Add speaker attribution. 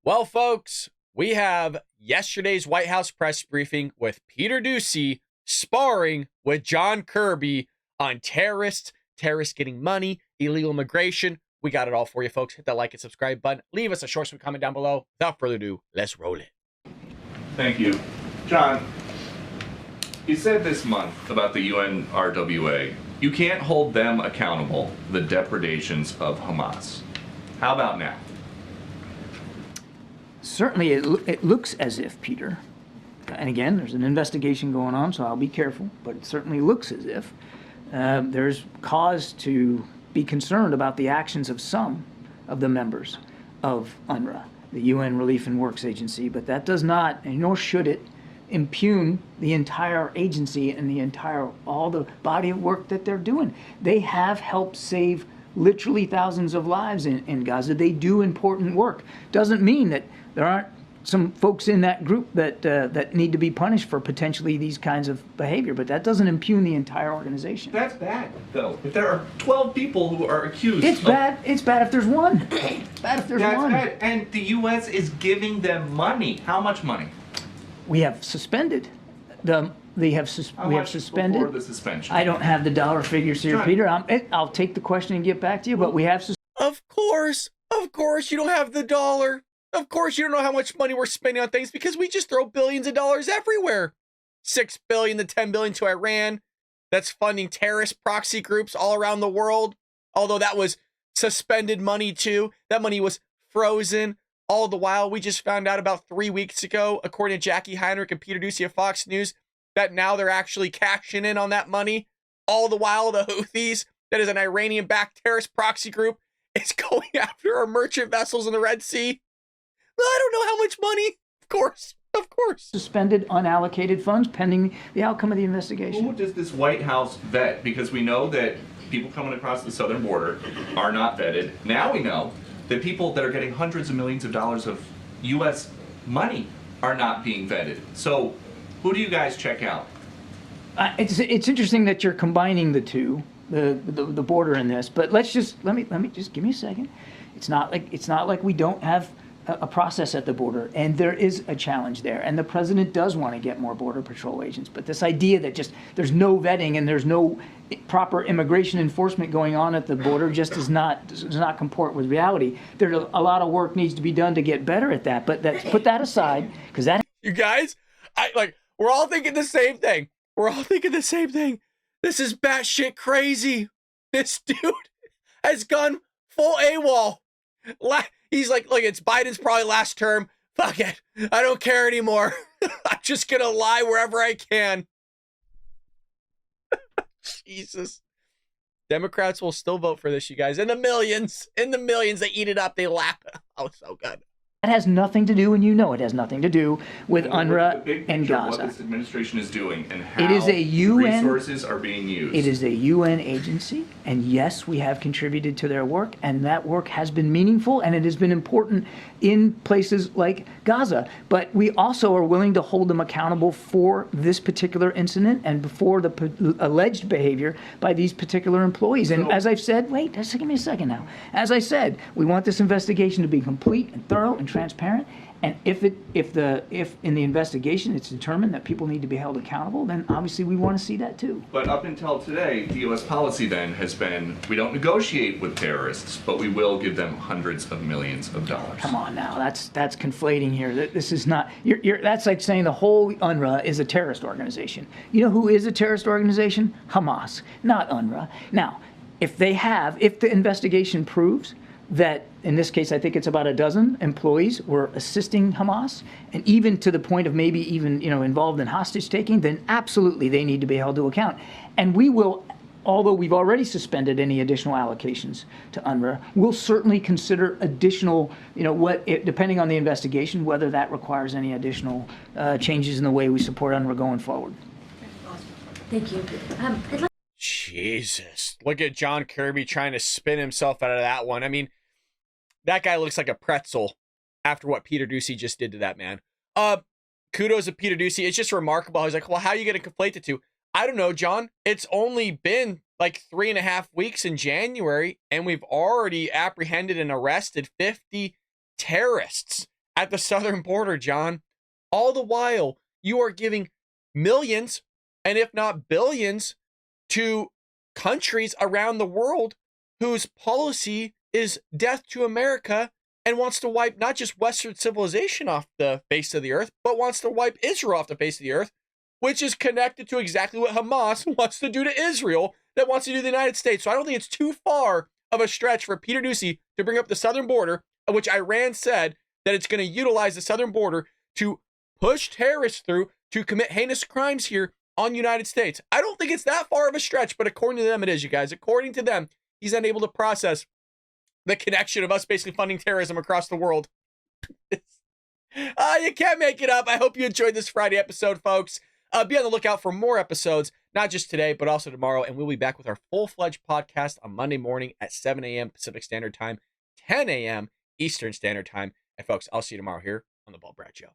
Speaker 1: Well, folks, we have yesterday's White House press briefing with Peter Doocy sparring with John Kirby on terrorists getting money, illegal immigration. We got it all for you, folks. Hit that like and subscribe button. Leave us a short, sweet comment down below. Without further ado, let's roll it.
Speaker 2: Thank you. John, you said this month about the UNRWA, you can't hold them accountable for the depredations of Hamas. How about now?
Speaker 3: Certainly, it looks as if, Peter, and again, there's an investigation going on, so I'll be careful, but it certainly looks as if there's cause to be concerned about the actions of some of the members of UNRWA, the UN Relief and Works Agency, but that does not, and nor should it, impugn the entire agency and all the body of work that they're doing. They have helped save literally thousands of lives in Gaza. They do important work. Doesn't mean that there aren't some folks in that group that need to be punished for potentially these kinds of behavior, but that doesn't impugn the entire organization.
Speaker 2: That's bad, though. If there are 12 people who are accused,
Speaker 3: it's bad. It's bad if there's one. It's bad if there's one.
Speaker 2: That's bad. And the U.S. is giving them money. How much money?
Speaker 3: We have suspended them. We have suspended.
Speaker 2: Before the suspension?
Speaker 3: I don't have the dollar figures here,
Speaker 2: John.
Speaker 3: Peter. I'll take the question and get back to you, but we have
Speaker 1: Of course, you don't have the dollar. Of course, you don't know how much money we're spending on things because we just throw billions of dollars everywhere. $6 billion to $10 billion to Iran. That's funding terrorist proxy groups all around the world. Although that was suspended money too. That money was frozen. All the while, we just found out about 3 weeks ago, according to Jackie Heinrich and Peter Doocy of Fox News, that now they're actually cashing in on that money. All the while, the Houthis, that is an Iranian-backed terrorist proxy group, is going after our merchant vessels in the Red Sea. I don't know how much money. Of course.
Speaker 3: suspended unallocated funds pending the outcome of the investigation.
Speaker 2: Who does this White House vet? Because we know that people coming across the southern border are not vetted. Now we know that people that are getting hundreds of millions of dollars of U.S. money are not being vetted. So who do you guys check out?
Speaker 3: It's interesting that you're combining the two, the border in this. But let me just give me a second. It's not like we don't have a process at the border, and there is a challenge there, and the president does want to get more border patrol agents. But this idea that just there's no vetting and there's no proper immigration enforcement going on at the border just does not comport with reality. There's a lot of work needs to be done to get better at that. But put that aside, because that
Speaker 1: You guys, we're all thinking the same thing. This is batshit crazy. This dude has gone full AWOL. He's like, look, it's Biden's probably last term. Fuck it. I don't care anymore. I'm just going to lie wherever I can. Jesus. Democrats will still vote for this, you guys. In the millions. They eat it up. They lap it. Oh, so good.
Speaker 3: That has nothing to do, and you know it has nothing to do with
Speaker 2: The
Speaker 3: UNRWA
Speaker 2: big
Speaker 3: and
Speaker 2: picture of
Speaker 3: Gaza.
Speaker 2: what this administration is doing and how
Speaker 3: It is a UN
Speaker 2: resources are being used.
Speaker 3: It is a UN agency, and yes, we have contributed to their work, and that work has been meaningful, and it has been important in places like Gaza. But we also are willing to hold them accountable for this particular incident and for the alleged behavior by these particular employees. And as I've said, wait, just give me a second now. As I said, we want this investigation to be complete and thorough and transparent. And if in the investigation it's determined that people need to be held accountable, then obviously we want to see that too.
Speaker 2: But up until today, the U.S. policy then has been, we don't negotiate with terrorists, but we will give them hundreds of millions of dollars.
Speaker 3: Come on now, that's conflating here. This is not. That's like saying the whole UNRWA is a terrorist organization. You know who is a terrorist organization? Hamas, not UNRWA. Now, if the investigation proves that, in this case, I think it's about a dozen employees were assisting Hamas, and even to the point of maybe even involved in hostage taking, then absolutely they need to be held to account. And we will, although we've already suspended any additional allocations to UNRWA, we'll certainly consider additional, depending on the investigation, whether that requires any additional changes in the way we support UNRWA going forward.
Speaker 4: Awesome. Thank you.
Speaker 1: Jesus. Look at John Kirby trying to spin himself out of that one. I mean, that guy looks like a pretzel after what Peter Doocy just did to that man. Kudos to Peter Doocy. It's just remarkable. He's like, well, how are you going to conflate the two? I don't know, John. It's only been like 3.5 weeks in January, and we've already apprehended and arrested 50 terrorists at the southern border, John. All the while, you are giving millions, and if not billions, to countries around the world whose policy is death to America and wants to wipe not just Western civilization off the face of the earth, but wants to wipe Israel off the face of the earth, which is connected to exactly what Hamas wants to do to Israel, that wants to do to the United States. So I don't think it's too far of a stretch for Peter Doocy to bring up the southern border, which Iran said that it's going to utilize the southern border to push terrorists through to commit heinous crimes here on the United States. I don't think it's that far of a stretch, but according to them, it is, you guys. According to them, he's unable to process the connection of us basically funding terrorism across the world. You can't make it up. I hope you enjoyed this Friday episode, folks. Be on the lookout for more episodes, not just today, but also tomorrow. And we'll be back with our full-fledged podcast on Monday morning at 7 a.m. Pacific Standard Time, 10 a.m. Eastern Standard Time. And folks, I'll see you tomorrow here on The Bald Brad Show.